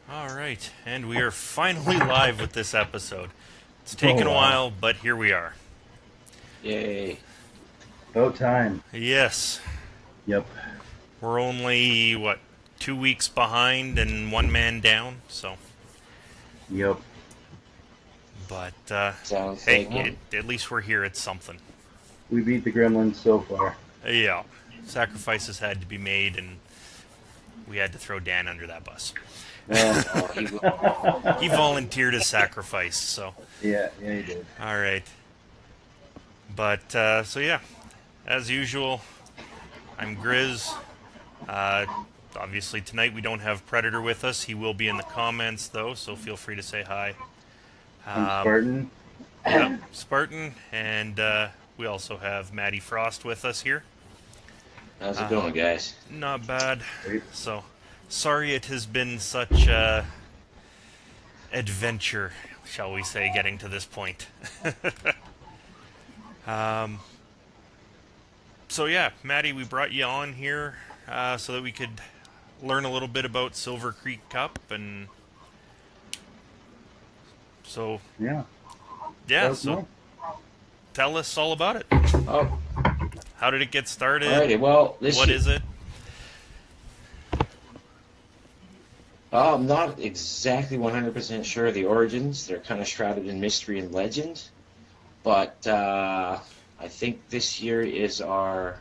All right, and we are finally live with this episode. It's taken a while, but here we are. Yay. About time. Yes, Yep. we're only, 2 weeks behind and one man down, so. Yep. But, Sounds hey, like it. at least we're here. It's something. We beat the gremlins so far. Yeah, sacrifices had to be made, and we had to throw Dan under that bus. Oh, he will. He volunteered as sacrifice, so. Yeah, he did. All right. But, so yeah, as usual, I'm Grizz. Uh, Obviously, tonight we don't have Predator with us. He will be in the comments, though, so feel free to say hi. I'm Spartan. Yeah, Spartan, and we also have Matty Frost with us here. How's it going, guys? Not bad. Great. So, sorry it has been such a adventure, shall we say, getting to this point. So yeah, Matty, we brought you on here so that we could learn a little bit about Silver Creek Cup, and so Yeah. yeah, That's so cool. tell us all about it. Oh, How did it get started? alrighty. Well, this What year, is it? I'm not exactly 100% sure of the origins. They're kind of shrouded in mystery and legend. But I think this year is our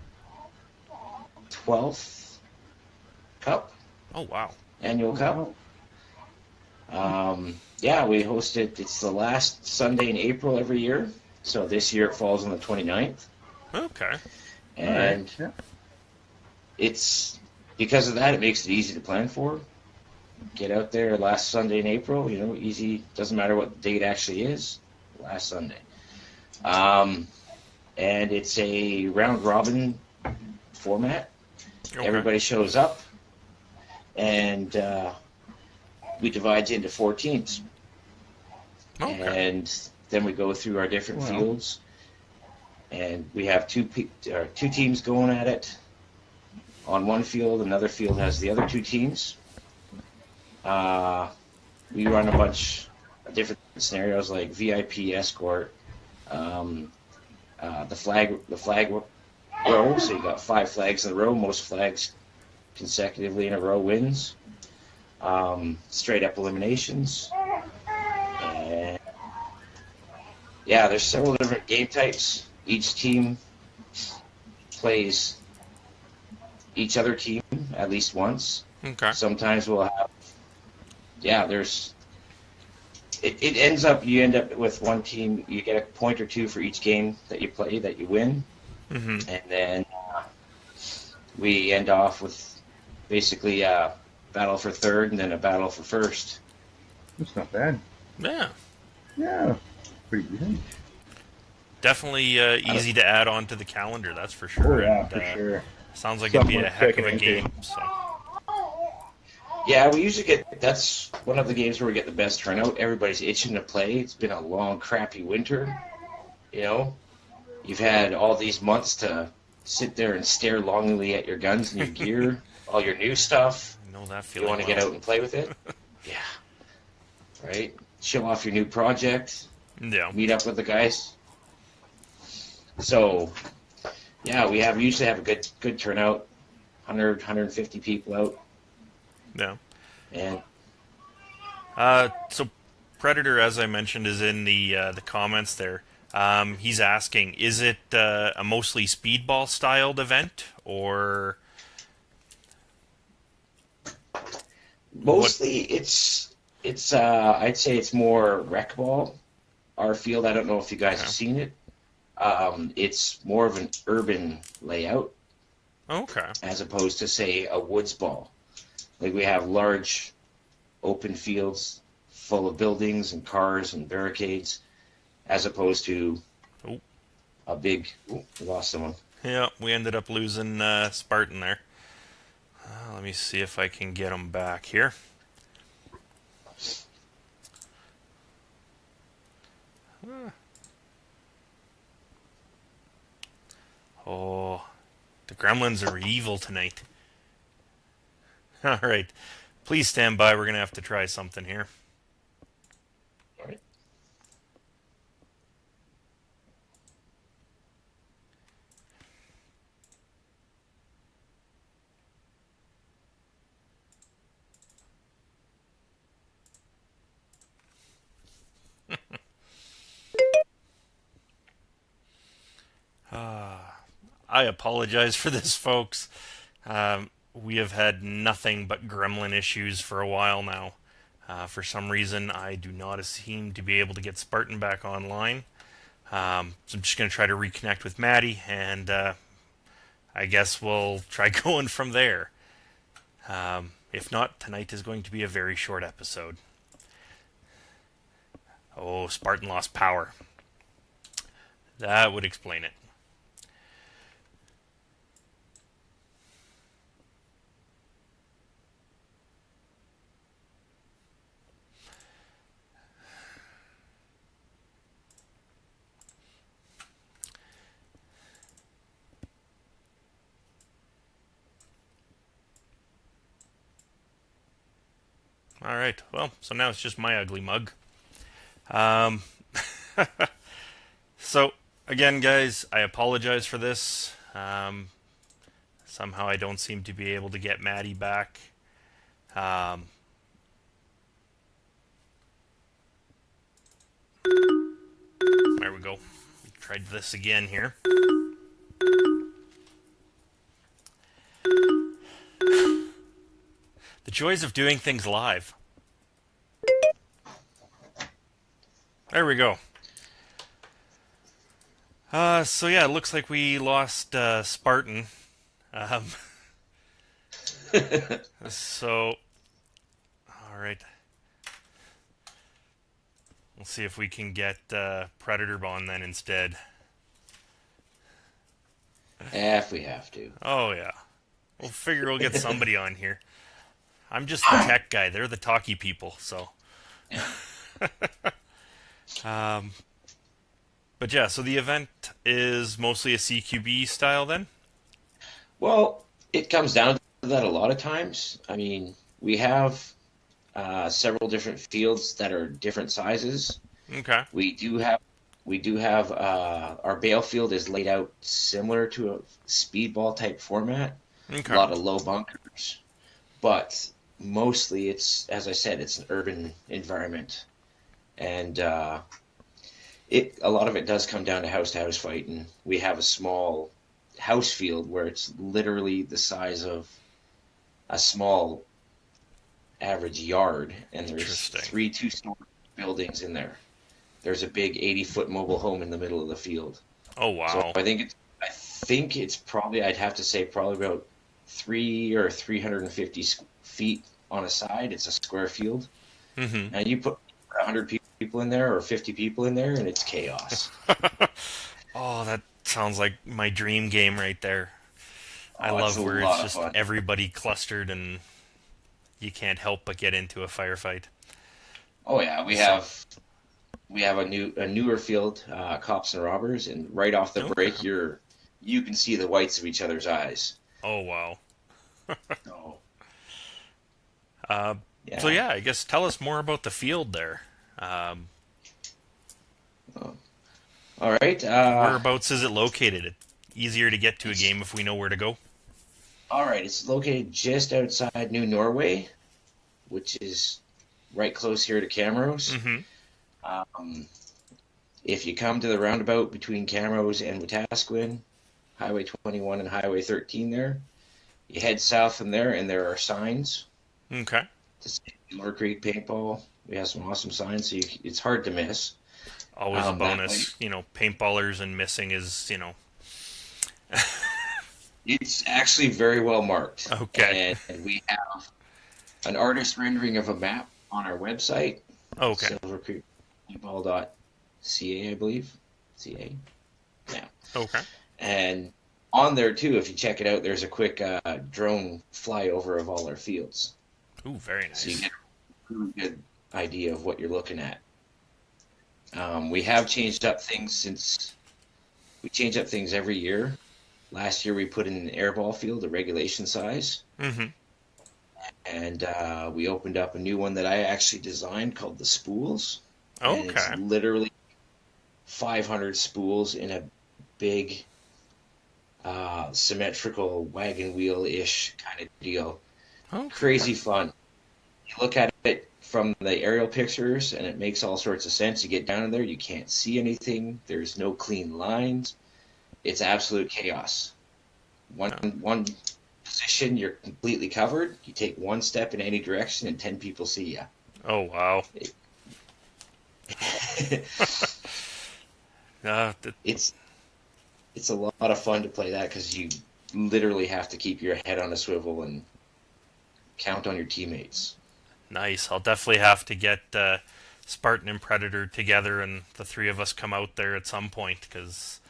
12th cup, Oh wow. annual cup. Yeah, we host it. It's the last Sunday in April every year. So this year it falls on the 29th. Okay. And Yeah. it's because of that, it makes it easy to plan for. Get out there last Sunday in April, easy. Doesn't matter what the date actually is, last Sunday. And it's a round robin format. Okay. Everybody shows up, and we divide you into 4 teams. Okay. And then we go through our different Wow. fields, and we have two teams going at it on one field. Another field has the other 2 teams. We run a bunch of different scenarios like VIP escort, the flag row. So you got 5 flags in a row. Most flags consecutively in a row wins. Straight up eliminations. And yeah, there's several different game types. Each team plays each other team at least once. Okay. Sometimes we'll have, it ends up, you end up with one team, you get a point or 2 for each game that you play, that you win. Mm-hmm. And then we end off with basically a battle for third and then a battle for first. That's not bad. Yeah. Yeah. Pretty good. Definitely easy to add on to the calendar, that's for Oh, sure. yeah, And, for sure. sounds like Something it'd be a worth heck of a checking into. game. So. Yeah, we usually that's one of the games where we get the best turnout. Everybody's itching to play. It's been a long, crappy winter. You've had all these months to sit there and stare longingly at your guns and your gear, all your new stuff. I know that You feeling. want to get out and play with it? Yeah. Right? Show off your new project. Yeah. Meet up with the guys. So, yeah, we usually have a good turnout. 150 people out. Yeah. And So Predator, as I mentioned, is in the comments there. He's asking, is it a mostly speedball styled event, or mostly it's I'd say it's more rec ball. Our field, I don't know if you guys have seen it. It's more of an urban layout okay? as opposed to, say, a woods ball. Like, we have large open fields full of buildings and cars and barricades, as opposed to Oh. a big. Ooh, we lost someone. Yeah, we ended up losing Spartan there. Let me see if I can get him back here. Oh, the gremlins are evil tonight. All right. Please stand by. We're going to have to try something here. All right. I apologize for this, folks. We have had nothing but gremlin issues for a while now. For some reason, I do not seem to be able to get Spartan back online. So I'm just going to try to reconnect with Matty, and I guess we'll try going from there. If not, tonight is going to be a very short episode. Oh, Spartan lost power. That would explain it. Alright, well, so now it's just my ugly mug. So, again, guys, I apologize for this. Somehow I don't seem to be able to get Matty back. There we go. Tried this again here. The joys of doing things live. There we go. So yeah, it looks like we lost Spartan. So, alright. We'll see if we can get Predator Bond then instead. If we have to. Oh yeah. We'll figure we'll get somebody on here. I'm just the tech guy. They're the talky people, so. But yeah, so the event is mostly a CQB style then? Well, it comes down to that a lot of times. I mean, we have several different fields that are different sizes. Okay. We do have our bale field is laid out similar to a speedball type format. Okay. A lot of low bunkers, but mostly it's, as I said, it's an urban environment, and a lot of it does come down to house fight, and we have a small house field where it's literally the size of a small average yard, and there's 3 2-story buildings in there. There's a big 80-foot mobile home in the middle of the field. Oh wow! So I think it's probably, I'd have to say, probably about 350 feet on a side. It's a square field. Mm-hmm. Now you put 100 people in there or 50 people in there, and it's chaos. Oh, that sounds like my dream game right there. I love where it's just everybody clustered and you can't help but get into a firefight. Oh yeah, we have a newer field, cops and robbers, and right off the break, you can see the whites of each other's eyes. Oh wow. Oh. Yeah. So yeah, I guess tell us more about the field there. All right. Whereabouts is it located? It's easier to get to a game if we know where to go. All right, it's located just outside New Norway, which is right close here to Camrose. Mm-hmm. If you come to the roundabout between Camrose and Wetaskiwin, Highway 21 and Highway 13 there, you head south from there, and there are signs. Okay. To say Moore Creek Paintball. We have some awesome signs, so it's hard to miss. Always a bonus. Paintballers and missing is, It's actually very well marked. Okay. And we have an artist rendering of a map on our website. Okay. silvercreekpaintball.ca, I believe. CA. Yeah. Okay. And on there, too, if you check it out, there's a quick drone flyover of all our fields. Ooh, very nice. So you get a really good idea of what you're looking at. We have changed up things we change up things every year. Last year we put in an airball field, a regulation size. Mm-hmm. and we opened up a new one that I actually designed called the Spools, and it's Okay. literally 500 spools in a big symmetrical wagon wheel-ish kind of deal. Okay. Crazy fun. You look at it from the aerial pictures, and it makes all sorts of sense. You get down in there, you can't see anything. There's no clean lines. It's absolute chaos. No. One position, you're completely covered. You take one step in any direction, and 10 people see you. Oh wow. Th- it's it's a lot of fun to play that because you literally have to keep your head on a swivel and count on your teammates. nice. I'll definitely have to get Spartan and Predator together, and the three of us come out there at some point. Because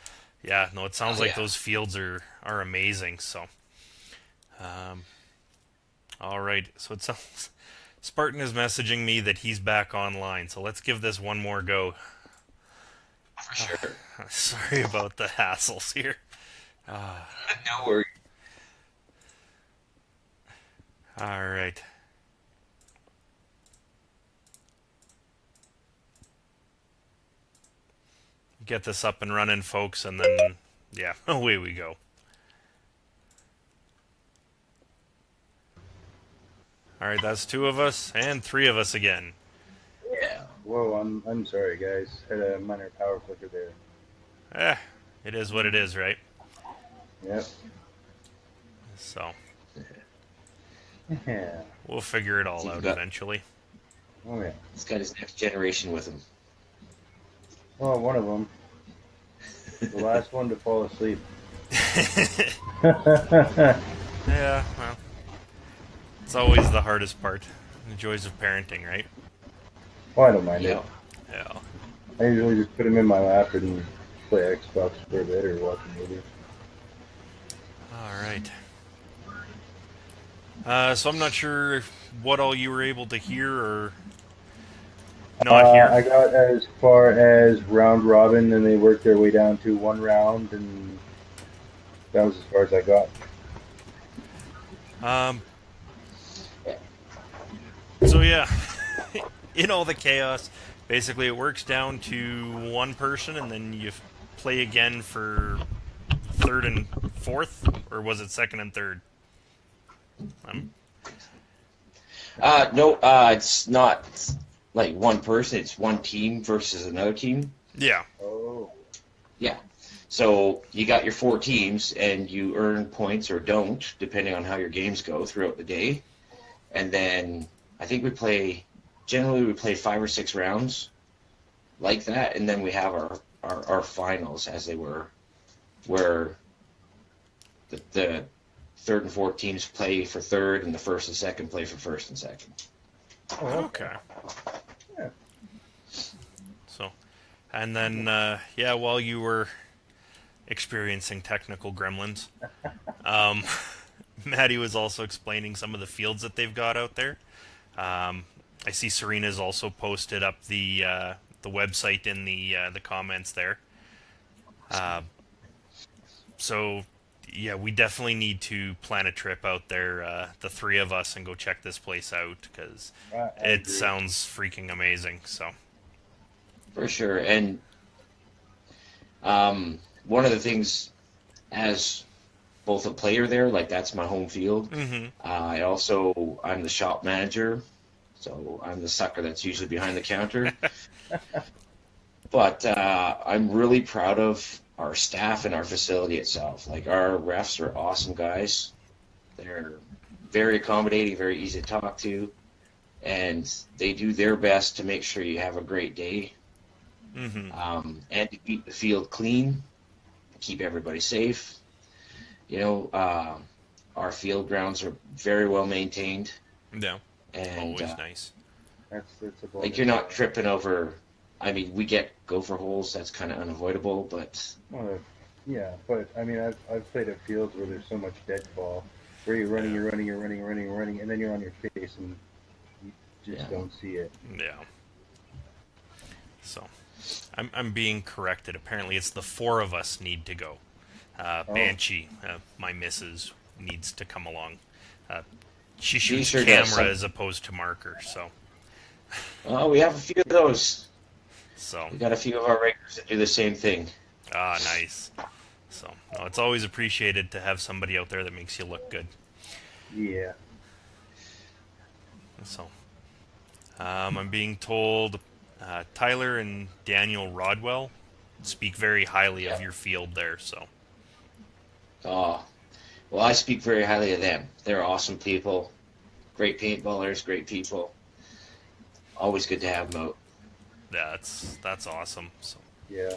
yeah, no, it sounds Oh like yeah, those fields are amazing. So, um, all right. So it sounds Spartan is messaging me that he's back online. So let's give this one more go. for sure. Sorry about the hassles here. No worries. All right. Get this up and running, folks, and then, yeah, away we go. All right, that's two of us and three of us again. Yeah. Whoa, I'm sorry, guys. Had a minor power flicker there. Eh, it is what it is, right? Yep. So, Yeah. we'll figure it all He's out got eventually. Oh yeah. he's got his next generation with him. Well, one of them, the last one to fall asleep. Yeah, well, it's always the hardest part. The joys of parenting, right? Well, I don't mind it. Yep. Yeah. I usually just put him in my lap and play Xbox for a bit or watch a movie. All right. So I'm not sure what all you were able to hear or not I hear. got as far as round robin, and they worked their way down to one round, and that was as far as I got. Um, so yeah, in all the chaos, basically it works down to one person, and then you play again for third and fourth, or was it second and third? Um, No, it's not like one person. It's one team versus another team. yeah. Oh, Yeah. So you got your four teams, and you earn points or don't, depending on how your games go throughout the day. And then I think generally we play 5 or 6 rounds like that, and then we have our finals as they were, where the third and fourth teams play for third, and the first and second play for first and second. oh, Okay. yeah. So, and then yeah, while you were experiencing technical gremlins, um, Maddie was also explaining some of the fields that they've got out there. I see Serena's also posted up the website in the comments there. Uh, so yeah, we definitely need to plan a trip out there, the three of us, and go check this place out because I it agree. sounds freaking amazing. So For sure. And one of the things, as both a player there, like that's my home field. mm-hmm. I'm the shop manager, so I'm the sucker that's usually behind the counter. But I'm really proud of our staff and our facility itself. Like our refs are awesome guys. They're very accommodating, very easy to talk to, and they do their best to make sure you have a great day, Mm-hmm. and to keep the field clean, keep everybody safe. Our field grounds are very well maintained, Yeah, and always nice. That's a bonus. like you're not tripping over. I mean, we get gopher holes. That's kind of unavoidable, but Yeah, but I mean, I've played at fields where there's so much deadfall, where you're running, Yeah. you're running, you're running, running, running, and then you're on your face and you just yeah, don't see it. Yeah. So, I'm being corrected. Apparently, it's the four of us need to go. Oh, Banshee, my missus, needs to come along. Uh, She She shoots sure does. camera as opposed to marker, so Oh, we have a few of those. so We got a few of our regulars that do the same thing. nice. So no, it's always appreciated to have somebody out there that makes you look good. Yeah. So I'm being told Tyler and Daniel Rodwell speak very highly of Yeah. your field there. So Oh, well, I speak very highly of them. They're awesome people, great paintballers, great people. Always good to have them out. that's awesome. So Yeah.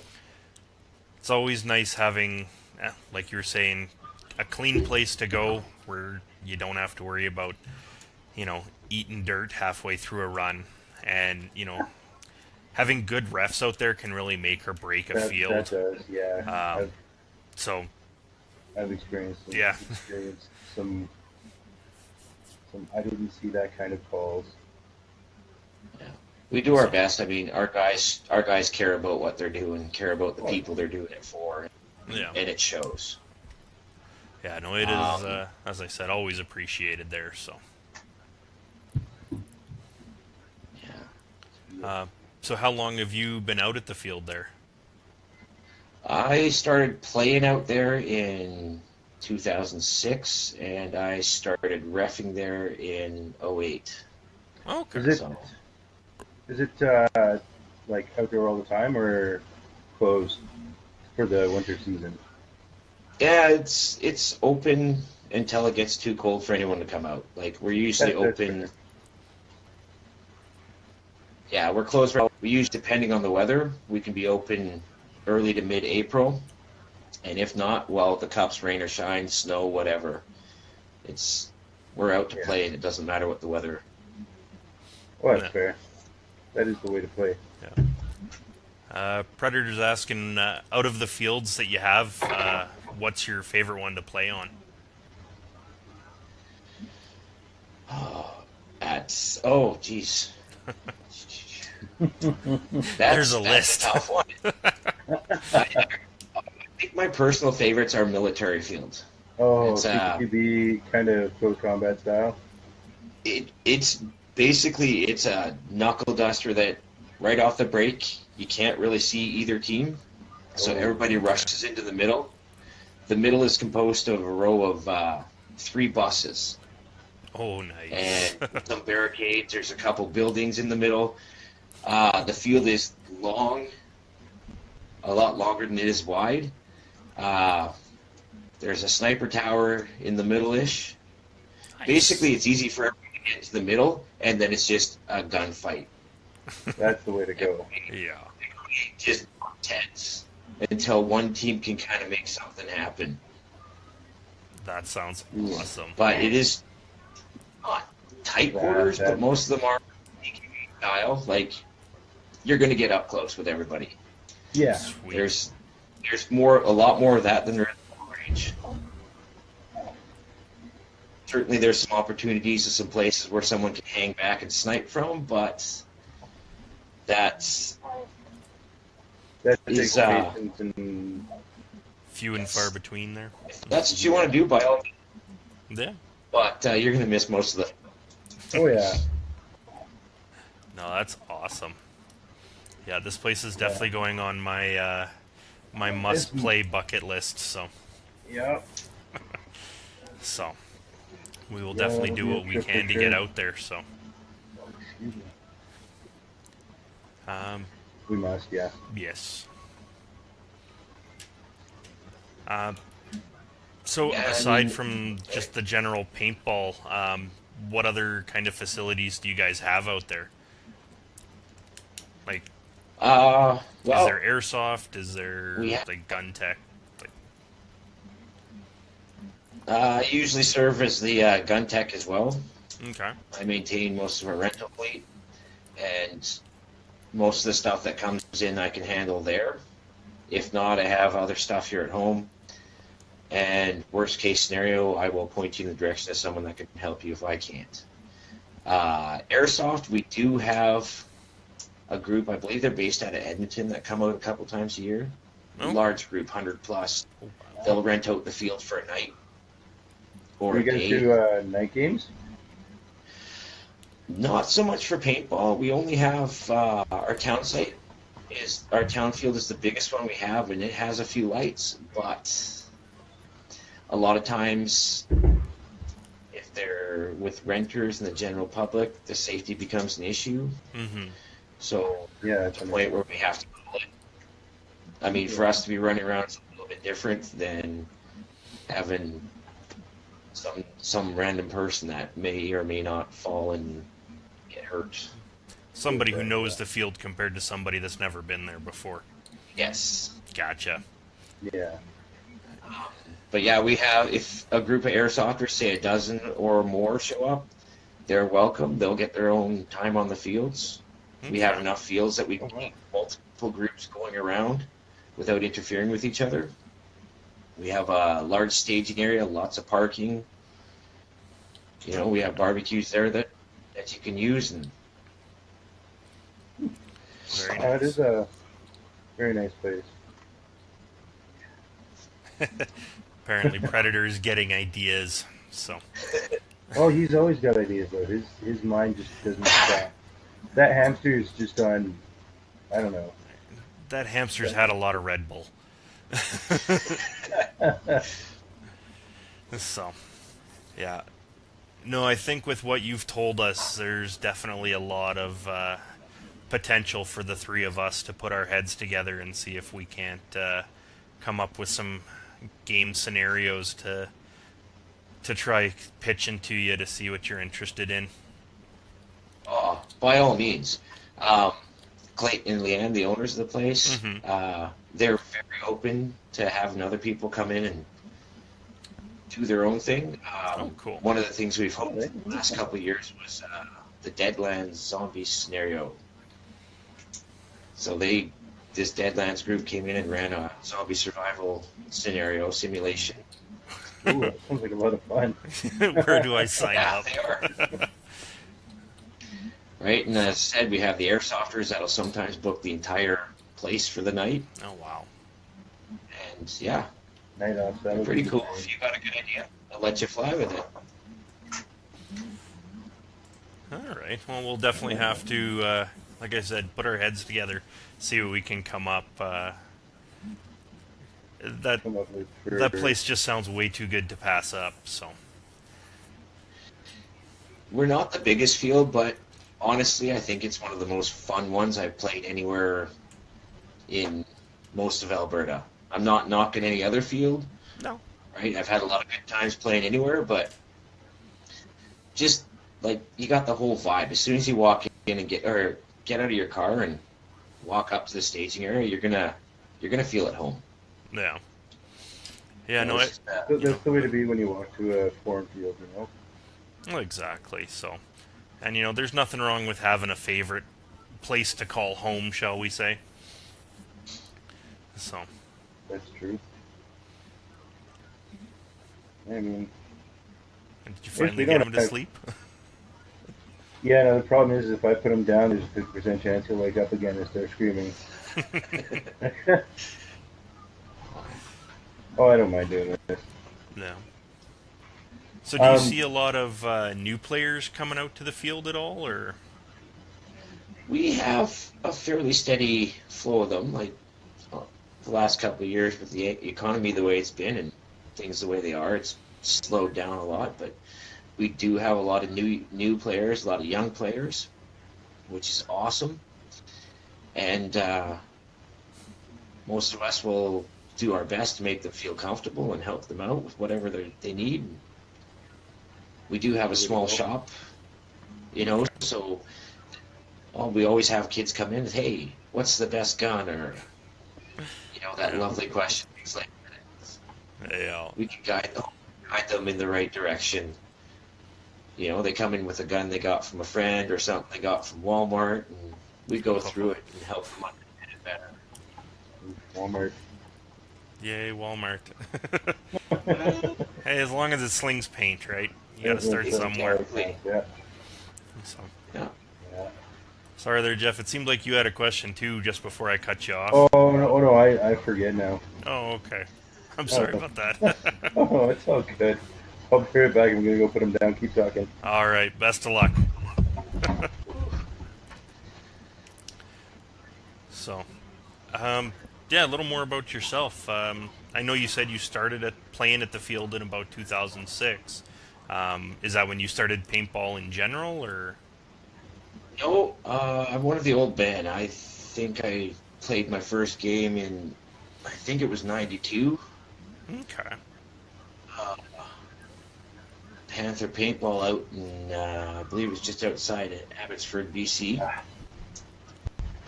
it's always nice having, like you were saying, a clean place to go where you don't have to worry about, eating dirt halfway through a run, and having good refs out there can really make or break a That field. does. Yeah. So I've experienced Yeah. some. I didn't see that kind of calls. Yeah. We do our best. I mean, our guys care about what they're doing, care about the people they're doing it for, yeah, and it shows. yeah, no, it is as I said, always appreciated there. So Yeah. so how long have you been out at the field there? I started playing out there in 2006, and I started reffing there in 08. Okay. Is it like out there all the time or closed for the winter season? Yeah, it's open until it gets too cold for anyone to come out. Like we're usually That's open. fair. Yeah, we're closed. We usually, depending on the weather, we can be open early to mid-April, and if not, well, the cups, rain or shine, snow, whatever. We're out to play, and it doesn't matter what the weather. Well, that's Yeah. fair. That is the way to play. Predator's asking, out of the fields that you have, what's your favorite one to play on? Geez. There's a That's list. a tough one. I think my personal favorites are military fields. Oh, It's, CQB kind of close combat style. It's basically it's a knuckle duster that right off the break you can't really see either team, so everybody rushes into the middle. The middle is composed of a row of 3 buses Oh, nice. and some barricades. There's a couple buildings in the middle. The field is long, a lot longer than it is wide. There's a sniper tower in the middle-ish. Nice. Basically, it's easy for everyone to get to the middle, and then it's just a gunfight. That's the way to go. Yeah. Just tense until one team can kind of make something happen. That sounds awesome. But it is not tight quarters, but most of them are style. Like, you're going to get up close with everybody. Yeah. Sweet. There's a lot more of that than there is long range. Certainly, there's some opportunities and some places where someone can hang back and snipe from, but that's takes patience and Few and far between there. that's what you want to do by all means. Yeah. But you're going to miss most of the. oh yeah. No, that's awesome. Yeah, this place is definitely going on my my must-play bucket list. So Yeah. we will Yeah, definitely it'll do be a what we trip for can to sure. get out there. So We must, yeah. yes. So Yeah, I aside mean- from just the general paintball, what other kind of facilities do you guys have out there? Like, Well, is there airsoft? Is there we ha- like gun tech? Like, I usually serve as the gun tech as well. okay. I maintain most of our rental fleet, and most of the stuff that comes in I can handle there. If not, I have other stuff here at home. And worst case scenario, I will point you in the direction of someone that can help you if I can't. Airsoft, we do have a group, I believe they're based out of Edmonton, that come out a couple times a year. Oh. Large group, 100 plus. Oh, wow. They'll rent out the field for a night or You a guys day. do night games? Not so much for paintball. We only have our town site is our town field is the biggest one we have, and it has a few lights. But a lot of times, if they're with renters and the general public, the safety becomes an issue. Mm-hmm. So Yeah, to the point where we have to call it. I mean, for us to be running around, it's a little bit different than having some random person that may or may not fall and get hurt. Somebody who knows the field compared to somebody that's never been there before. Yes. Gotcha. yeah. But yeah, we have, if a group of airsofters, say a dozen or more, show up, they're welcome. They'll get their own time on the fields. We have enough fields that we can keep multiple groups going around without interfering with each other. We have a large staging area, lots of parking. You know, we have barbecues there that you can use. And Very It nice. is a very nice place. Apparently, Predator is getting ideas. So Oh, he's always got ideas though. His mind just doesn't stop. That hamster is just on. I don't know. that hamster's had a lot of Red Bull. So, yeah. No, I think with what you've told us, there's definitely a lot of potential for the three of us to put our heads together and see if we can't come up with some game scenarios to try pitching to you to see what you're interested in. by all means, Clayton and Leanne, the owners of the place, they're very open to having other people come in and do their own thing. Oh, cool. One of the things we've hoped in the last couple of years was the Deadlands zombie scenario. So this Deadlands group came in and ran a zombie survival scenario simulation. Ooh, that sounds like a lot of fun. Where do I sign Yeah, up? they are. Right, and as I said, we have the airsofters that'll sometimes book the entire place for the night. Oh, wow. And yeah, Night off. That would pretty be cool. fun. If you got a good idea, I'll let you fly with it. All right. Well, we'll definitely have to, like I said, put our heads together, see what we can come up. That Come up with for- that place just sounds way too good to pass up. So, We're not the biggest field, but honestly, I think it's one of the most fun ones I've played anywhere in most of Alberta. I'm not knocking any other field, no. right? I've had a lot of good times playing anywhere, but just like you got the whole vibe. As soon as you walk in and get out of your car and walk up to the staging area, you're gonna feel at home. Yeah. Yeah, no, It's just, That's the way to be when you walk to a foreign field, you know. well, exactly. So, and there's nothing wrong with having a favorite place to call home, shall we say? So, That's true. I mean, and did you finally we get don't him to have- sleep? yeah. No, the problem is if I put him down, there's a 50% chance he'll wake up again and start screaming. Oh, I don't mind doing this. No. So, do you Um, see a lot of new players coming out to the field at all, or? we have a fairly steady flow of them. Like the last couple of years with the economy the way it's been and things the way they are, it's slowed down a lot. But we do have a lot of new players, a lot of young players, which is awesome. And most of us will do our best to make them feel comfortable and help them out with whatever they need. We do have a small shop, so we always have kids come in and, hey, what's the best gun? Or, that lovely question. Things like that. Yeah. We can guide them in the right direction. They come in with a gun they got from a friend or something they got from Walmart, and we go through it and help them understand it better. Walmart. Yay, Walmart. Hey, as long as it slings paint, right? You gotta start somewhere. Exactly. Yeah. So. Yeah. Yeah. Sorry there, Jeff. It seemed like you had a question too just before I cut you off. Oh no, I forget now. Oh, okay. I'm sorry about that. Oh, it's all good. I'll be right back. I'm gonna go put him down. Keep talking. All right. Best of luck. So, um, yeah, a little more about yourself. I know you said you started at playing at the field in about 2006. Is that when you started paintball in general, or? No, I'm one of the old band. I think I played my first game in, I think it was '92. Okay. Uh, Panther Paintball out in, I believe it was just outside of Abbotsford, BC.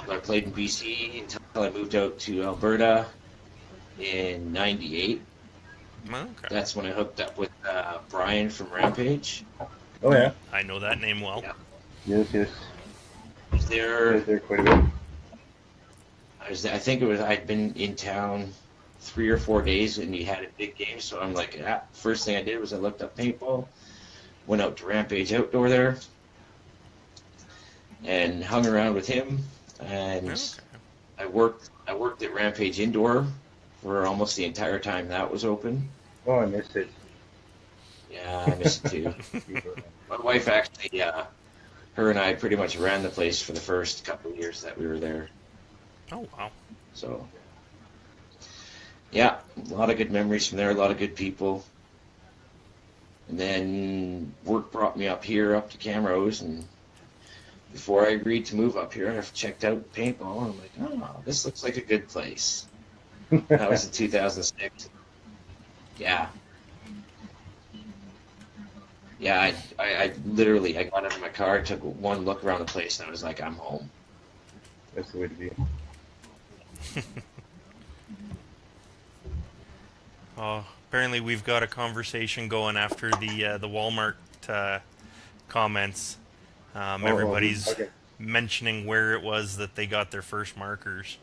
I played in BC until I moved out to Alberta in '98. Okay. That's when I hooked up with Brian from Rampage. Oh yeah. I know that name well. Yeah, Yes, yes. I was You there. guys there quite a bit. I think it was I'd been in town 3 or 4 days, and he had a big game. So I'm like, first thing I did was I looked up paintball, went out to Rampage Outdoor there, and hung around with him. And Okay. I worked at Rampage Indoor for almost the entire time that was open. Oh, I missed it. Yeah, I miss it too. My wife actually, her and I pretty much ran the place for the first couple of years that we were there. Oh wow. So, yeah, a lot of good memories from there, a lot of good people. And then work brought me up here, up to Camrose, and before I agreed to move up here, I checked out paintball, and I'm like, oh, this looks like a good place. That was in 2006. Yeah. Yeah, I literally, I got out of my car, took one look around the place, and I was like, I'm home. That's the way to be. Oh, apparently we've got a conversation going after the Walmart comments. Everybody's okay. mentioning where it was that they got their first markers.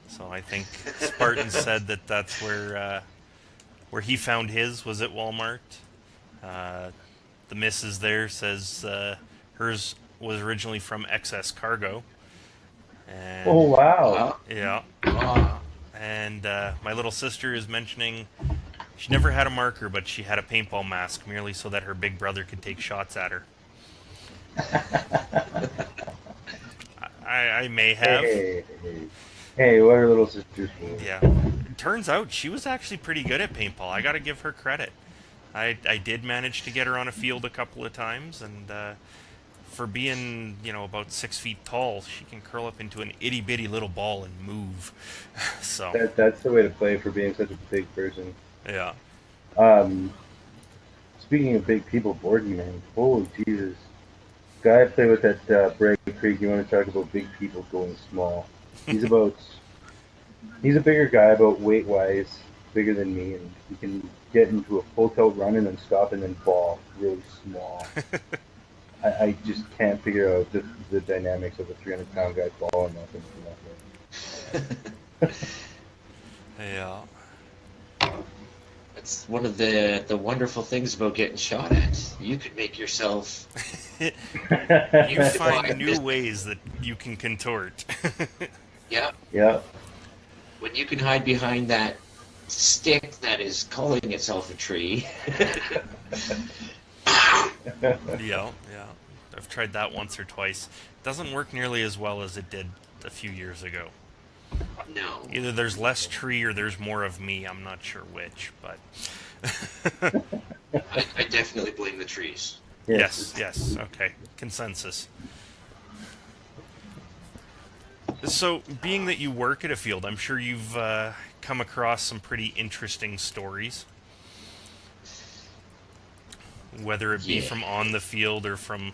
So I think Spartan said that that's where he found his was at Walmart. The missus there says hers was originally from Excess Cargo. And Oh wow. Wow. yeah, Oh, and my little sister is mentioning she never had a marker, but she had a paintball mask merely so that her big brother could take shots at her. I may have. Hey, what are little sisters for? Yeah. Turns out she was actually pretty good at paintball. I got to give her credit. I did manage to get her on a field a couple of times, and for being, about 6 feet tall, she can curl up into an itty bitty little ball and move. So, That's the way to play for being such a big person. yeah. Um, Speaking of big people, Borgie man, holy Jesus! Guy I play with at Bragg Creek. You want to talk about big people going small? He's about he's a bigger guy, about weight wise, bigger than me, and he can get into a full tilt run and then stop and then ball really small. I just can't figure out the dynamics of a 300-pound guy balling nothing from that way. Yeah. it's one of the wonderful things about getting shot at. You could make yourself. You find new ways that you can contort. Yeah, Yeah, when you can hide behind that stick that is calling itself a tree. Yeah. I've tried that once or twice. Doesn't work nearly as well as it did a few years ago. No. Either there's less tree or there's more of me. I'm not sure which, but I definitely blame the trees. yes. Okay, consensus. So, being that you work at a field, I'm sure you've come across some pretty interesting stories, whether it be Yeah. from on the field or from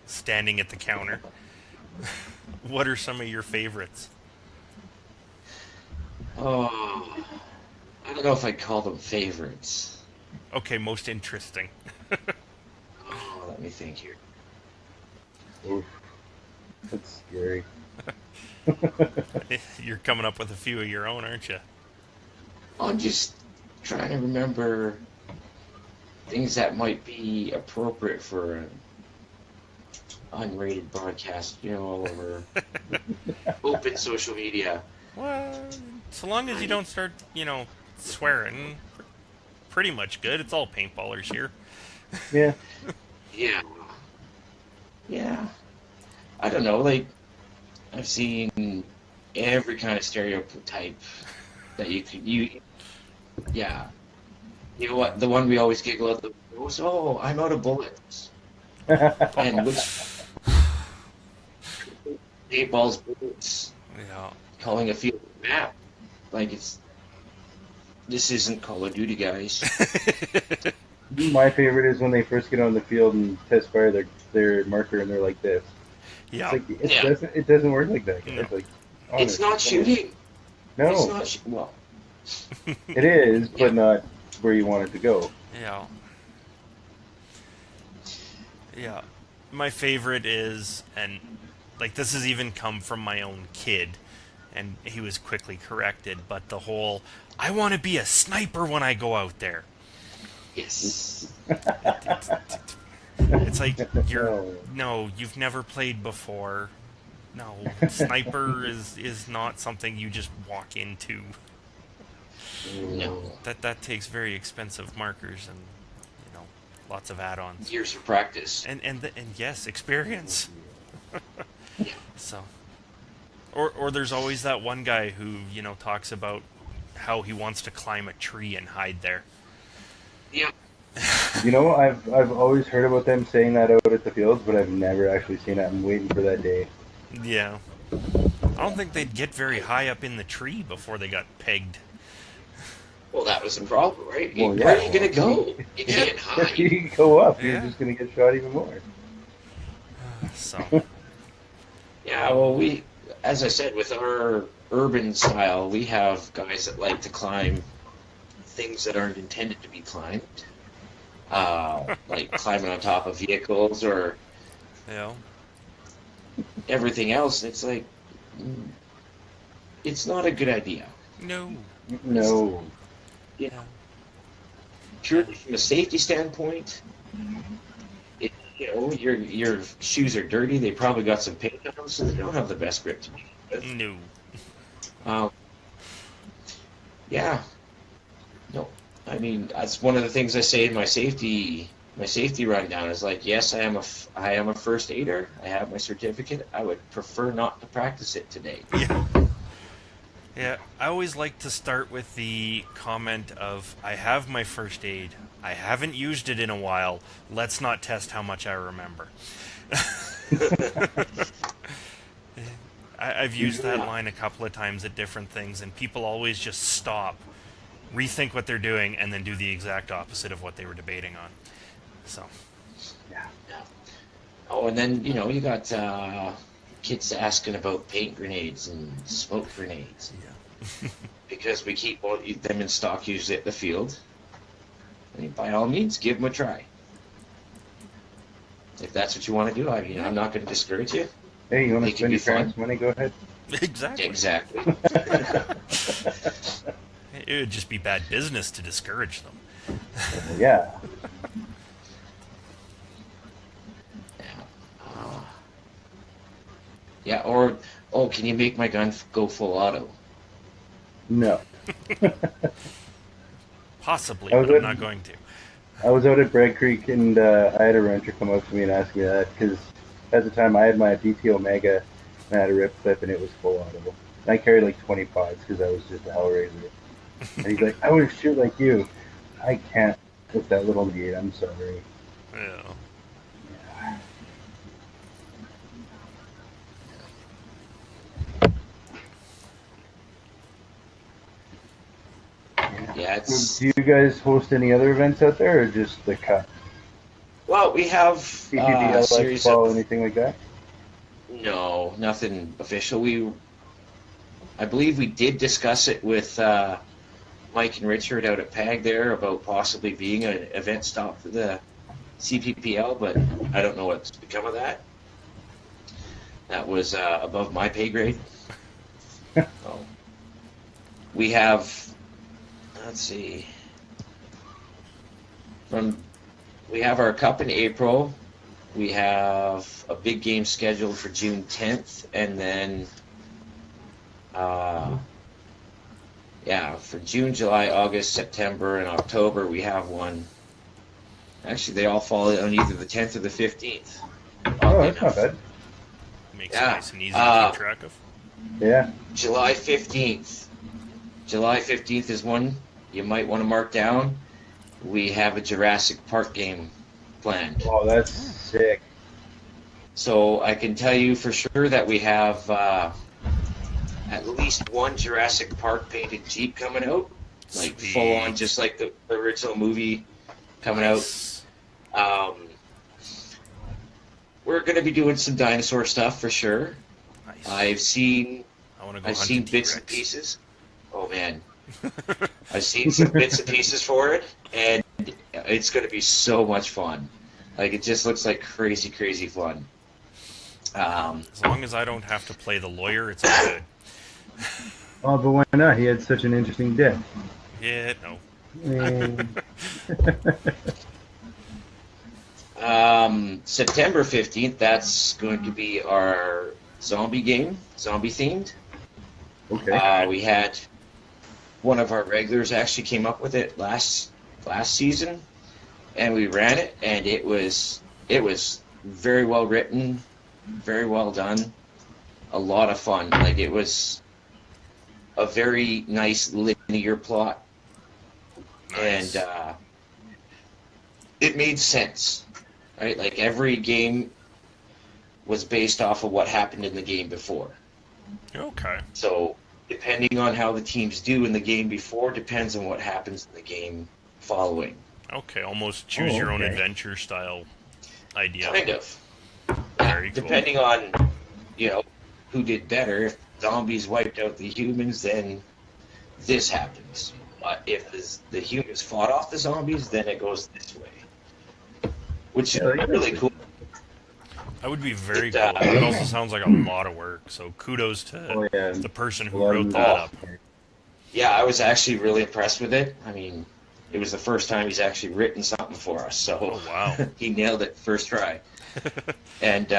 standing at the counter. What are some of your favorites? Oh, I don't know if I'd call them favorites. Okay, most interesting. Oh, let me think here. oof, that's scary. You're coming up with a few of your own, aren't you? I'm just trying to remember things that might be appropriate for an unrated broadcast, all over open social media. Well, so long as you don't start, swearing, pretty much good. It's all paintballers here. Yeah, Yeah. Yeah. I don't know, like, I've seen every kind of stereotype that you could. Yeah. You know what? The one we always giggle at the most. Oh, I'm out of bullets. And which paintball's bullets? Yeah. Calling a field a map. Like this isn't Call of Duty, guys. My favorite is when they first get on the field and test fire their marker and they're like this. Yeah. It's like Yeah. it doesn't work like that. Guys. No. Like, It's honestly. not shooting. No, It's not well. it is, Yeah. but not where you want it to go. Yeah. Yeah. My favorite is, and like this has even come from my own kid, and he was quickly corrected, but the whole, I want to be a sniper when I go out there. Yes. It's like, no, you've never played before. No, sniper is not something you just walk into. No. That takes very expensive markers and, lots of add-ons. Years of practice. And yes, experience. So, or there's always that one guy who talks about how he wants to climb a tree and hide there. Yeah. I've always heard about them saying that out at the fields, but I've never actually seen it. I'm waiting for that day. Yeah. I don't think they'd get very high up in the tree before they got pegged. Well, that was the problem, right? Well, Where are yeah. you going to go? You can't hide. You go up, Yeah. you're just going to get shot even more. So, Yeah, well, as I said, with our urban style, we have guys that like to climb things that aren't intended to be climbed. Like climbing on top of vehicles or everything else. It's like, it's not a good idea. no. No. Yeah. Purely from a safety standpoint, your shoes are dirty. They probably got some paint on them, so they don't have the best grip to begin with. No. Yeah. No. I mean, that's one of the things I say in my safety rundown is like, yes, I am a first aider. I have my certificate. I would prefer not to practice it today. Yeah. Yeah, I always like to start with the comment of, I have my first aid. I haven't used it in a while. Let's not test how much I remember. I've used that line a couple of times at different things, and people always just stop, rethink what they're doing, and then do the exact opposite of what they were debating on. So. Yeah. Oh, and then, you got kids asking about paint grenades and smoke grenades. Yeah. Because we keep them in stock usually at the field. I mean, by all means, give them a try. If that's what you want to do, I'm not going to discourage you. Hey, you want to It can spend be your parents' fun. money? Go ahead. Exactly. Exactly. It would just be bad business to discourage them. Yeah. Yeah, or, can you make my gun go full auto? No. Possibly, I was but I'm at- not going to. I was out at Bragg Creek and I had a rancher come up to me and ask me that because at the time I had my DT Omega and I had a rip clip and it was full auto. And I carried like 25s because I was just a hellraiser. And he's like, I want to shoot like you. I can't with that little gate. I'm sorry. Yeah. Yeah, it's... Do you guys host any other events out there or just the Cup? Well, we have CPBL, a series Ball, of... anything like that? No, nothing official. I believe we did discuss it with Mike and Richard out at PAG there about possibly being an event stop for the CPPL, but I don't know what's become of that. That was above my pay grade. So, we have, let's see, we have our cup in April. We have a big game scheduled for June 10th, and then, for June, July, August, September, and October, we have one. Actually, they all fall on either the 10th or the 15th. Oh, that's not bad. Makes it Yeah. nice and easy to keep track of. Yeah. July 15th. July 15th is one you might want to mark down. We have a Jurassic Park game planned. Oh, that's sick. So I can tell you for sure that we have at least one Jurassic Park painted Jeep coming out. Like full on, Sweet. just like the original movie coming Nice. out. We're going to be doing some dinosaur stuff for sure. Nice. I've seen I want to go I've hunt seen a bits and T-Rex. pieces. Oh man, I've seen some bits and pieces for it, and it's going to be so much fun. Like it just looks like crazy, crazy fun. As long as I don't have to play the lawyer, it's all good. Oh, but why not? He had such an interesting death. Yeah, no. And September 15th, that's going to be our zombie game, zombie themed. okay. We had one of our regulars actually came up with it last season, and we ran it, and it was very well written, very well done, a lot of fun. Like it was a very nice linear plot, Nice. and it made sense, right? Like every game was based off of what happened in the game before. Okay. So depending on how the teams do in the game before depends on what happens in the game following. Okay, almost choose your own okay. adventure style idea. Kind of. Very cool. Depending on, who did better. If zombies wiped out the humans, then this happens. If the humans fought off the zombies, then it goes this way. Which is Yeah, like really that. cool. That would be very It, cool. It also sounds like a lot of work, so kudos to Oh yeah. the person A who lot of wrote that Oh, up. yeah, I was actually really impressed with it. I mean, it was the first time he's actually written something for us, so Oh, wow. he nailed it first try. And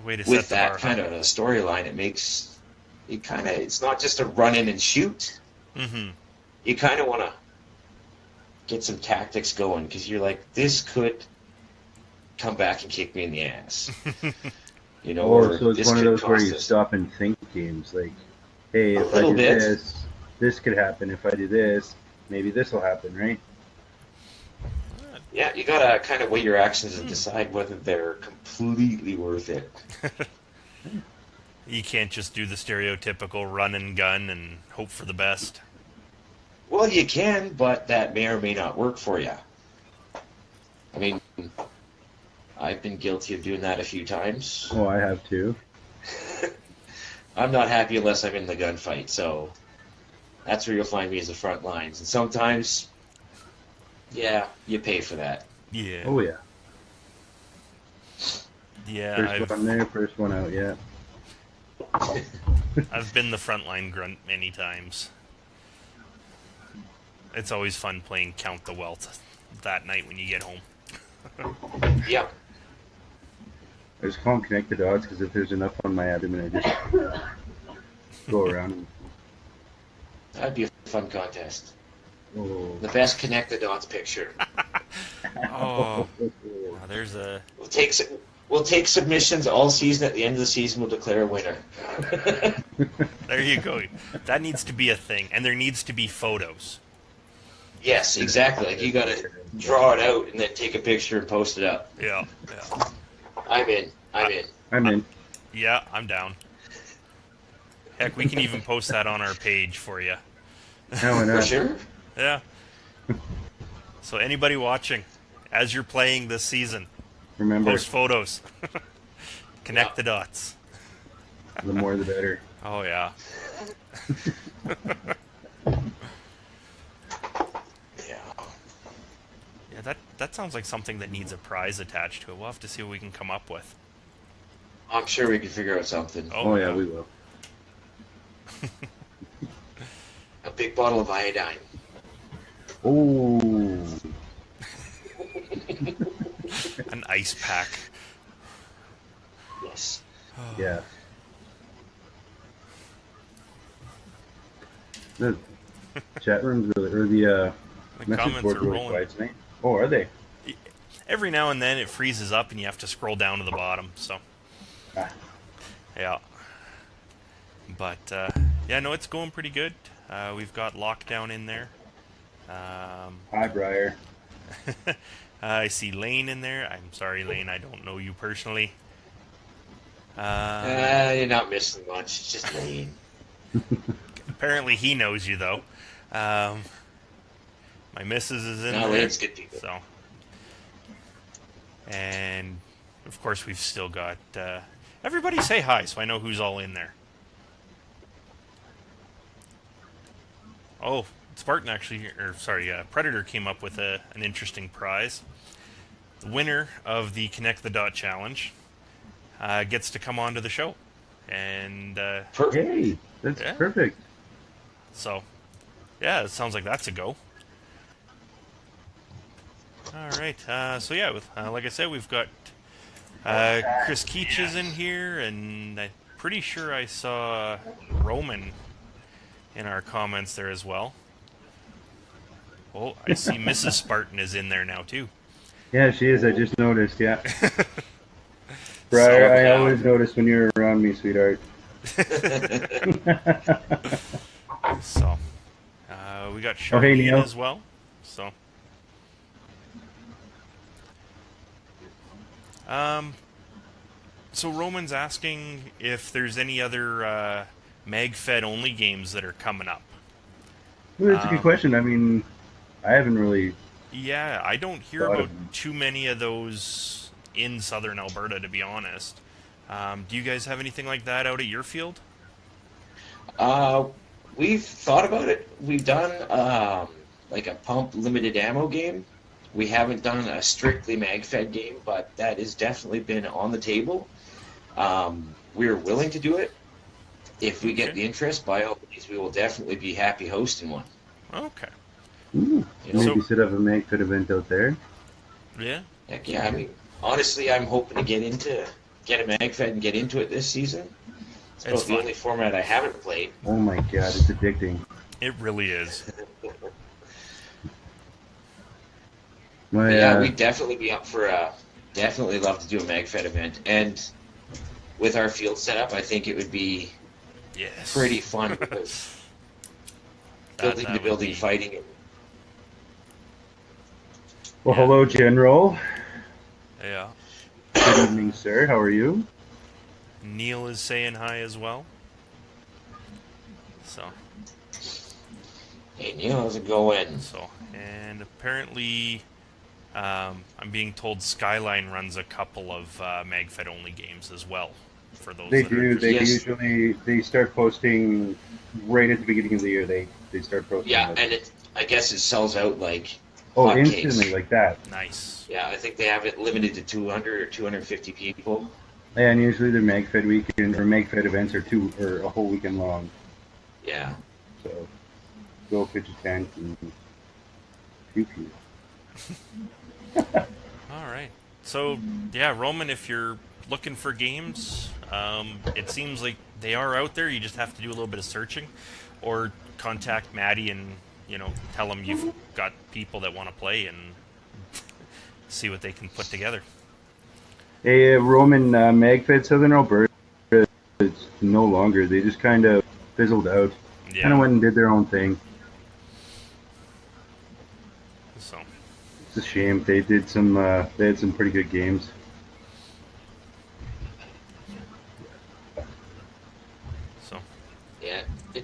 Way to set with the that bar kind of a storyline, it's not just a run in and shoot. Mm-hmm. You kind of want to get some tactics going because you're like, this could come back and kick me in the ass, Or so it's this one of could those where cost you us stop and think games. Like, hey, a if I little do bit. this could happen. If I do this, maybe this will happen, right? Yeah, you gotta kind of weigh your actions and decide whether they're completely worth it. You can't just do the stereotypical run and gun and hope for the best. Well, you can, but that may or may not work for you. I mean, I've been guilty of doing that a few times. Oh, I have too. I'm not happy unless I'm in the gunfight, so that's where you'll find me as the front lines. And sometimes, yeah, you pay for that. Yeah. Oh yeah. Yeah, First one there, first one out. Yeah. I've been the frontline grunt many times. It's always fun playing Count the Wealth that night when you get home. Yeah. I just call them connect the dots because if there's enough on my abdomen, I just go around and. That'd be a fun contest. Oh. The best connect the dots picture. Oh, there's a... We'll take submissions all season. At the end of the season, we'll declare a winner. There you go. That needs to be a thing, and there needs to be photos. Yes, exactly. Like you gotta draw it out and then take a picture and post it up. Yeah. I'm in. I'm in. Yeah, I'm down. Heck, we can even post that on our page for you. No, For no. sure. Yeah. So anybody watching, as you're playing this season, Remember, post photos. Connect Yeah. the dots. the more the better. Oh, yeah. Yeah. Yeah, that sounds like something that needs a prize attached to it. We'll have to see what we can come up with. I'm sure we can figure out something. Oh yeah, we will. A big bottle of iodine. Oh. An ice pack. Yes. Yeah. The chat rooms or the The message comments board's are really rolling. quiet tonight. Oh, are they? Every now and then it freezes up and you have to scroll down to the bottom, so... Ah. Yeah. But yeah, no, it's going pretty good. We've got lockdown in there. Hi, Briar. I see Lane in there. I'm sorry, Lane. I don't know you personally. Um, You're not missing much. It's just Lane. Apparently, he knows you though. Um, my missus is in No, there. Lane's good people. So, and of course, we've still got everybody say hi, so I know who's all in there. Oh, Spartan actually, or sorry, Predator came up with an interesting prize. The winner of the Connect the Dot challenge gets to come onto the show, and Perfect. Hey, that's yeah, perfect. so yeah, it sounds like that's a go. All right, so yeah, like I said, we've got Chris Keach is in here, and I'm pretty sure I saw Roman in our comments there as well. Oh, I see Mrs. Spartan is in there now too. Yeah, she is. I just noticed. Yeah, So, Briar. I yeah. always notice when you're around me, sweetheart. so we got Oh, hey, Charlene Neil. as well. So, um, so Roman's asking if there's any other MagFed only games that are coming up. Well, that's a good question. I mean, I haven't really Yeah, I don't hear thought about of them. too many of those in southern Alberta, to be honest. Do you guys have anything like that out at your field? Uh, we've thought about it. We've done like a pump limited ammo game. We haven't done a strictly mag-fed game, but that has definitely been on the table. We're willing to do it. If we get Okay. the interest, by all means, we will definitely be happy hosting one. Okay. Ooh, You know, maybe So, set up a MagFit event out there. yeah. heck yeah. I mean, honestly, I'm hoping to get a mag-fed and get into it this season. It's It's about the fun. only format I haven't played. Oh my god, it's addicting. It really is. My But yeah, we'd definitely be up for definitely love to do a MagFed event. And with our field setup, I think it would be Yes. pretty fun because building that to would building be. fighting. And, well, Yeah. hello, General. Yeah. Good evening, sir. How are you? Neil is saying hi as well. So, hey Neil, how's it going? and apparently, I'm being told Skyline runs a couple of MagFed only games as well. For those They that are do. They interested. Yes. usually they start posting right at the beginning of the year. They start posting. Yeah, Like, and I guess it sells out like oh, hotcakes. instantly like that. Nice. Yeah, I think they have it limited to 200 or 250 people. Yeah, and usually their MagFed weekend or MagFed events are a whole weekend long. Yeah. So go pitch a tent and pew pew. All right. So yeah, Roman, if you're looking for games, it seems like they are out there. You just have to do a little bit of searching, or contact Matty and tell him you've got people that want to play and see what they can put together. Hey, Roman MagFed Southern Alberta. It's no longer. They just kind of fizzled out. Kind of Yeah. went and did their own thing. So It's a shame. They did some. They had some pretty good games. so Yeah.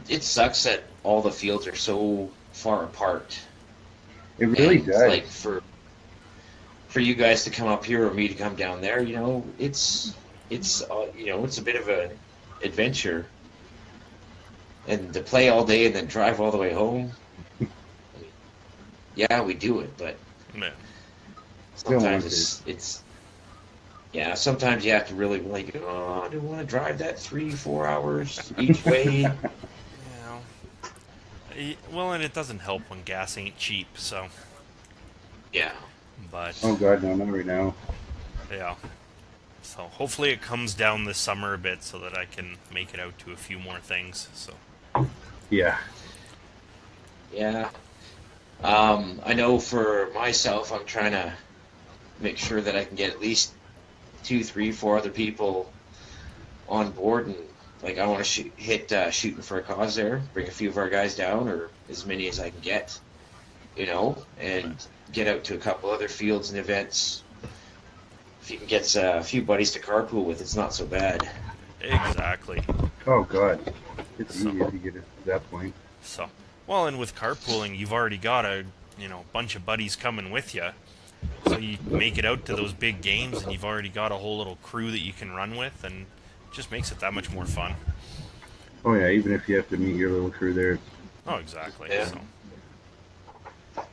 It sucks that all the fields are so far apart. It really And does. like for you guys to come up here or me to come down there, it's it's a bit of an adventure, and to play all day and then drive all the way home. I mean, yeah, we do it, but yeah. Don't want sometimes it's yeah. Sometimes you have to really like, oh, I don't want to drive that 3-4 hours each way. Well, and it doesn't help when gas ain't cheap. So, Yeah. but Oh God, no, not right now. yeah. So hopefully it comes down this summer a bit so that I can make it out to a few more things. So Yeah. Yeah. I know for myself, I'm trying to make sure that I can get at least 2, 3, 4 other people on board and Like I want to hit shooting for a cause there, bring a few of our guys down, or as many as I can get, and get out to a couple other fields and events. If you can get a few buddies to carpool with, it's not so bad. Exactly. Oh God, it's So, easy if you get it to that point. so well, and with carpooling, you've already got a bunch of buddies coming with you. So you make it out to those big games, and you've already got a whole little crew that you can run with, and it just makes it that much more fun. Oh yeah, even if you have to meet your little crew there. Oh, exactly. Yeah. So,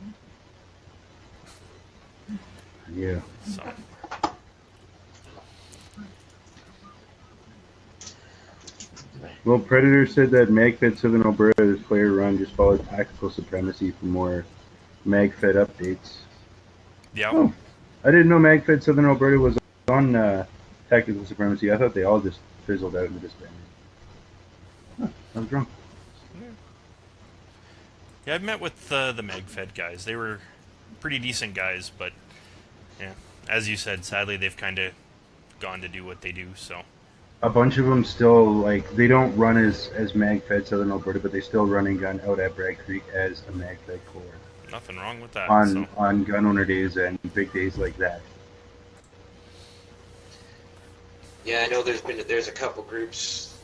Yeah. so Well, Predator said that MagFed Southern Alberta, this player run, just followed Tactical Supremacy for more MagFed updates. yeah. Oh, I didn't know MagFed Southern Alberta was on Tactical Supremacy. I thought they all just fizzled out and disbanded. Huh, I was wrong. Yeah, I've met with the MagFed guys. They were pretty decent guys, but yeah, as you said, sadly they've kind of gone to do what they do. So A bunch of them still, they don't run as MagFed Southern Alberta, but they still run and gun out at Bragg Creek as a MagFed Corps. nothing wrong with that. On gun owner days and big days like that. Yeah, I know there's a couple groups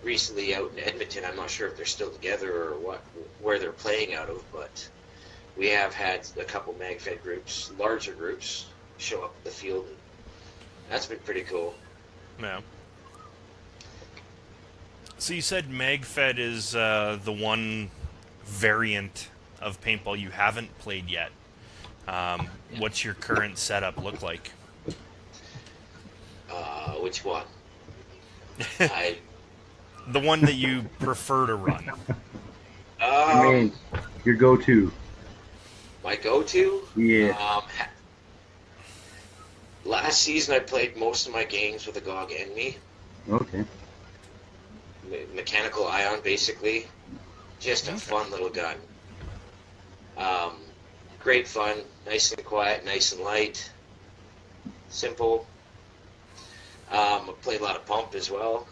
recently out in Edmonton. I'm not sure if they're still together or where they're playing out of, but we have had a couple MagFed groups, larger groups, show up at the field. And that's been pretty cool. Yeah. So you said MagFed is the one variant of paintball you haven't played yet. What's your current setup look like? Which one? The one that you prefer to run. I mean, your go-to. My go-to? Yeah. Last season I played most of my games with a GOG Enemy. Okay. Mechanical ion, basically. Just a fun little gun. Great fun, nice and quiet, nice and light, simple. I play a lot of pump as well.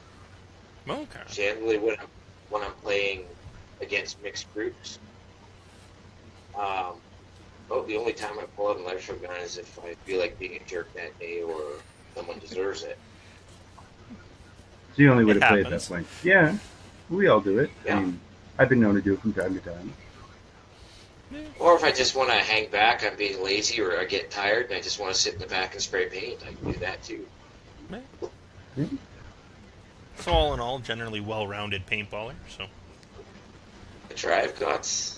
Okay. Generally, when I'm playing against mixed groups. The only time I pull out an electric gun is if I feel like being a jerk that day or someone deserves it. It's the only way It to play at that happens. point. Yeah, we all do it. Yeah. I mean, I've been known to do it from time to time. Or if I just want to hang back, I'm being lazy, or I get tired and I just want to sit in the back and spray paint, I can do that too. So all in all, generally well-rounded paintballer. So I try. I've got.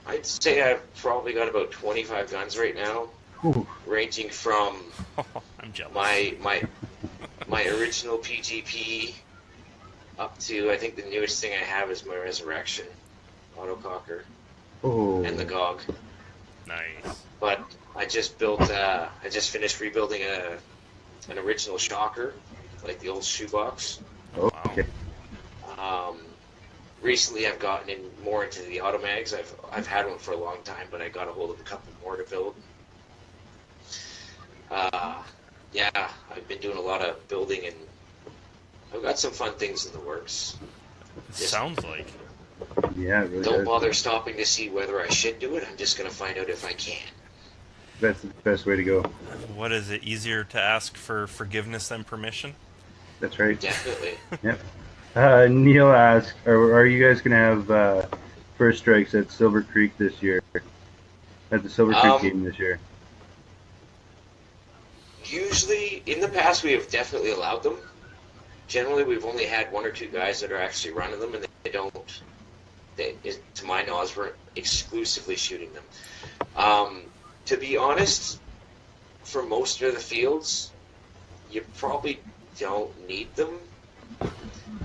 I'd say I've probably got about 25 guns right now, Ooh. ranging from I'm jealous. my original PGP up to, I think the newest thing I have is my Resurrection autococker Oh. and the GOG. Nice. But I just finished rebuilding an original shocker, like the old shoebox. Okay. Recently I've gotten more into the automags. I've had one for a long time, but I got a hold of a couple more to build. Yeah, I've been doing a lot of building, and I've got some fun things in the works. Sounds like. Yeah, it really Don't does. bother stopping to see whether I should do it. I'm just going to find out if I can. That's the best way to go. What is it? Easier to ask for forgiveness than permission? That's right. Definitely. Yep. Neil asked, are you guys going to have first strikes at Silver Creek this year? At the Silver Creek game this year? Usually, in the past, we have definitely allowed them. Generally, we've only had one or two guys that are actually running them, and to my knowledge, we're exclusively shooting them. To be honest, for most of the fields, you probably don't need them.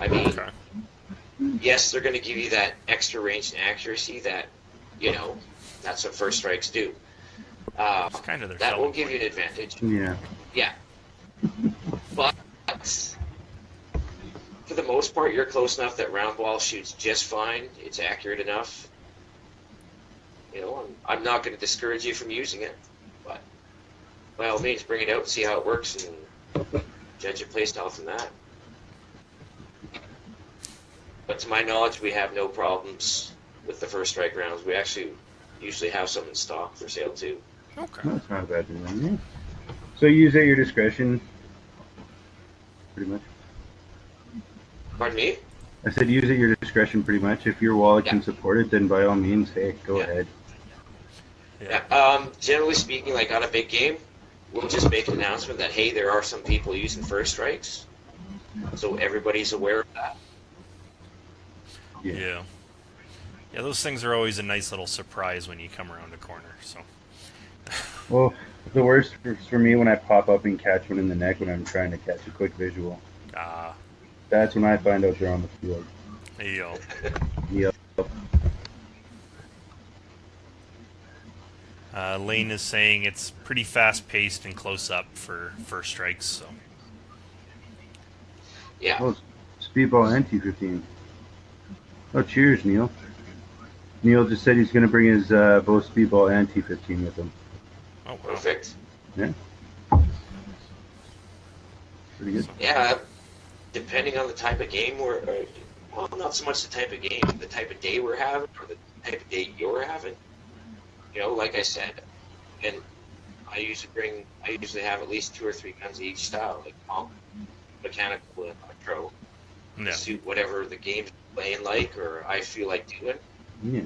I mean, Okay. yes, they're going to give you that extra range and accuracy that, that's what first strikes do. It's kind of their That selling will give you point. an advantage. Yeah. Yeah. But for the most part, you're close enough that round ball shoots just fine. It's accurate enough. I'm not going to discourage you from using it, but by all means, bring it out, see how it works, and judge your play style from that. But to my knowledge, we have no problems with the first strike rounds. We actually usually have some in stock for sale too. Okay. No, it's not a bad thing. Yeah. So you use at your discretion, pretty much. Pardon me? I said use at your discretion, pretty much. If your wallet Yeah. can support it, then by all means, hey, go ahead. Yeah. Generally speaking, like on a big game, we'll just make an announcement that, hey, there are some people using first strikes. So everybody's aware of that. Yeah. Yeah, those things are always a nice little surprise when you come around the corner. So. Well, the worst for me when I pop up and catch one in the neck when I'm trying to catch a quick visual. That's when I find out they're on the field. There you go. Yep. Lane is saying it's pretty fast-paced and close-up for first strikes. So. Yeah. Oh, Speedball and T15. Oh, cheers, Neil. Neil just said he's going to bring his both Speedball and T15 with him. Oh, wow. Perfect. Yeah. Pretty good. Yeah. Depending on the type of game well, not so much the type of game, the type of day we're having, or the type of day you're having. You know, like I said, and I usually have at least 2 or 3 guns of each style, like pump, mechanical, and electro, to suit whatever the game's playing like, or I feel like doing. Yeah.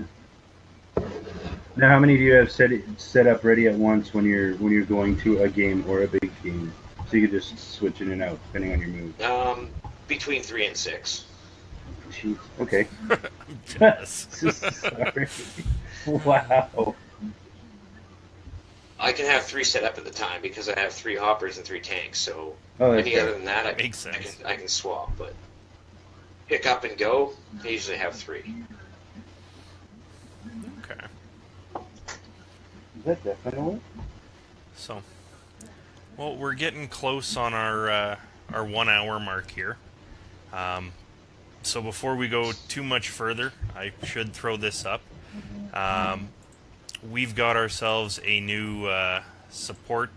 Now, how many do you have set up ready at once when you're going to a game or a big game? So you can just switch in and out depending on your mood. Between 3 and 6. Jeez. Okay. I'm jealous. Sorry. Wow. I can have 3 set up at the time because I have 3 hoppers and 3 tanks. So Other than that, Makes sense. I can swap. But pick up and go, I usually have 3. Okay. Is that definitely? So, well, we're getting close on our 1 hour mark here. So before we go too much further, I should throw this up. We've got ourselves a new support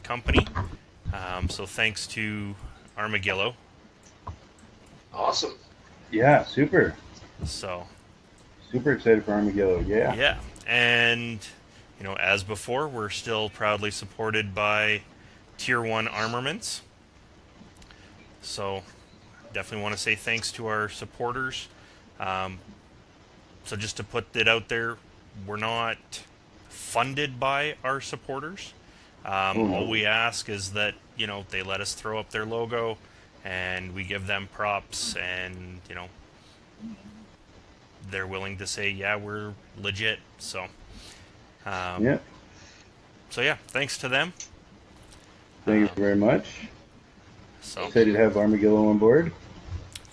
company. So thanks to Armadillo. Awesome. Yeah, super. So. Super excited for Armadillo. Yeah. Yeah, and as before, we're still proudly supported by Tier 1 Armaments. So, definitely want to say thanks to our supporters. So just to put it out there, we're not funded by our supporters. All we ask is that, they let us throw up their logo, and we give them props, and, they're willing to say, yeah, we're legit. So, Yeah. So yeah, thanks to them. Thank you very much. So Excited to have Armadillo on board.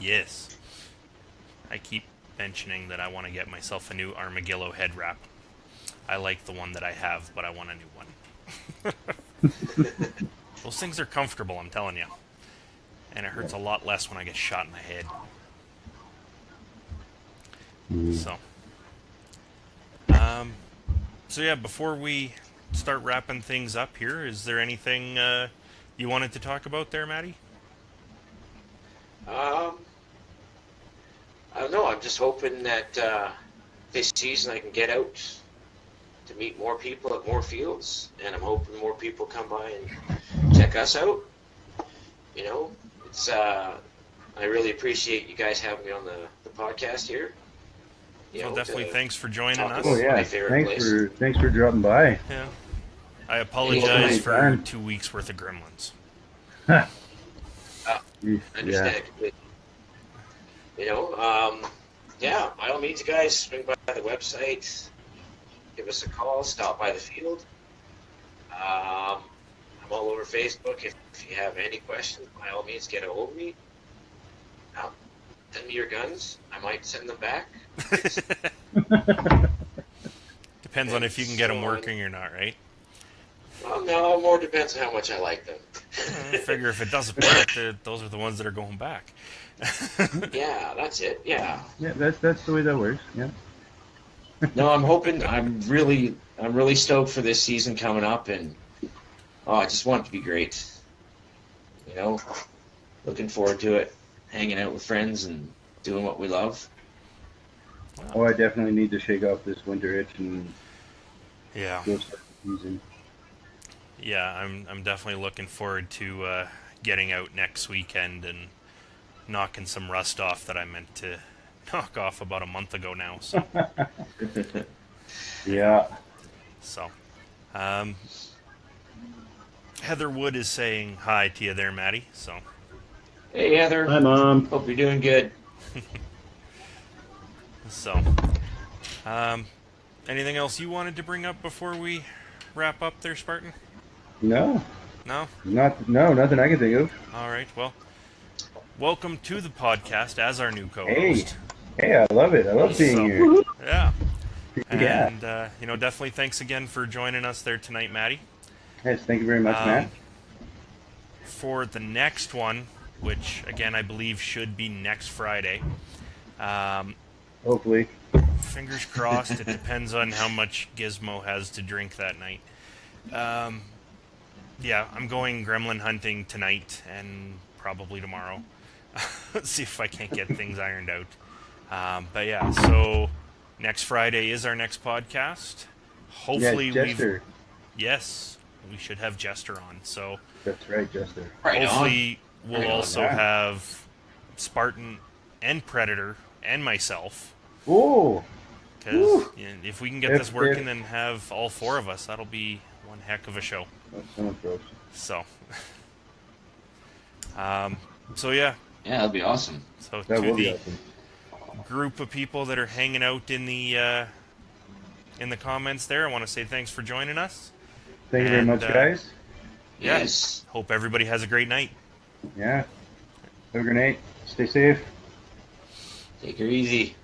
yes, I keep mentioning that I want to get myself a new Armadillo head wrap. I like the one that I have, but I want a new one. Those things are comfortable, I'm telling you, and it hurts a lot less when I get shot in the head. So yeah, before we start wrapping things up here, is there anything you wanted to talk about there, Matty? I don't know. I'm just hoping that this season I can get out to meet more people at more fields, and I'm hoping more people come by and check us out. It's I really appreciate you guys having me on the podcast here. Well, definitely thanks for joining us. Oh yeah, thanks for dropping by. Yeah, I apologize for 2 weeks worth of gremlins. Understand. Yeah, by all means, guys, swing by the website, give us a call, stop by the field. I'm all over Facebook. If you have any questions, by all means, get a hold of me. Send me your guns. I might send them back. Depends on if you can get them working or not, right? Well, no, more depends on how much I like them. I figure if it doesn't work, those are the ones that are going back. Yeah, that's it. Yeah. Yeah, that's the way that works. Yeah. No, I'm hoping. I'm really stoked for this season coming up, and I just want it to be great. Looking forward to it. Hanging out with friends and doing what we love. Oh, I definitely need to shake off this winter itch and Yeah. go start the season. Yeah, I'm definitely looking forward to getting out next weekend and knocking some rust off that I meant to knock off about a month ago now. So Yeah. so Heather Wood is saying hi to you there, Matty. So Hey, Heather. Hi, Mom. Hope you're doing good. so anything else you wanted to bring up before we wrap up there, Spartan? No, No? nothing I can think of. All right. Well, welcome to the podcast as our new Hey, co-host. hey, I love it. I love being So, here. yeah. Yeah. And, definitely thanks again for joining us there tonight, Matty. Yes, thank you very much, Matt. For the next one, which, again, I believe should be next Friday, Hopefully. fingers crossed, it depends on how much Gizmo has to drink that night. Yeah, I'm going gremlin hunting tonight and probably tomorrow. See if I can't get things ironed out. But yeah, so next Friday is our next podcast. Hopefully Yeah, Jester. Yes, we should have Jester on. So That's right, Jester. Right hopefully we'll Right on, also yeah. have Spartan and Predator and myself. Oh, Because if we can get this If- working and have all four of us, that'll be one heck of a show. that's so much gross. So, so yeah. Yeah, that'd be awesome. So That to will be the awesome. group of people that are hanging out in the comments there, I want to say thanks for joining us. Thank you very And, much, guys. Yeah. Yes. Hope everybody has a great night. Yeah. Have a great night. Stay safe. Take her easy.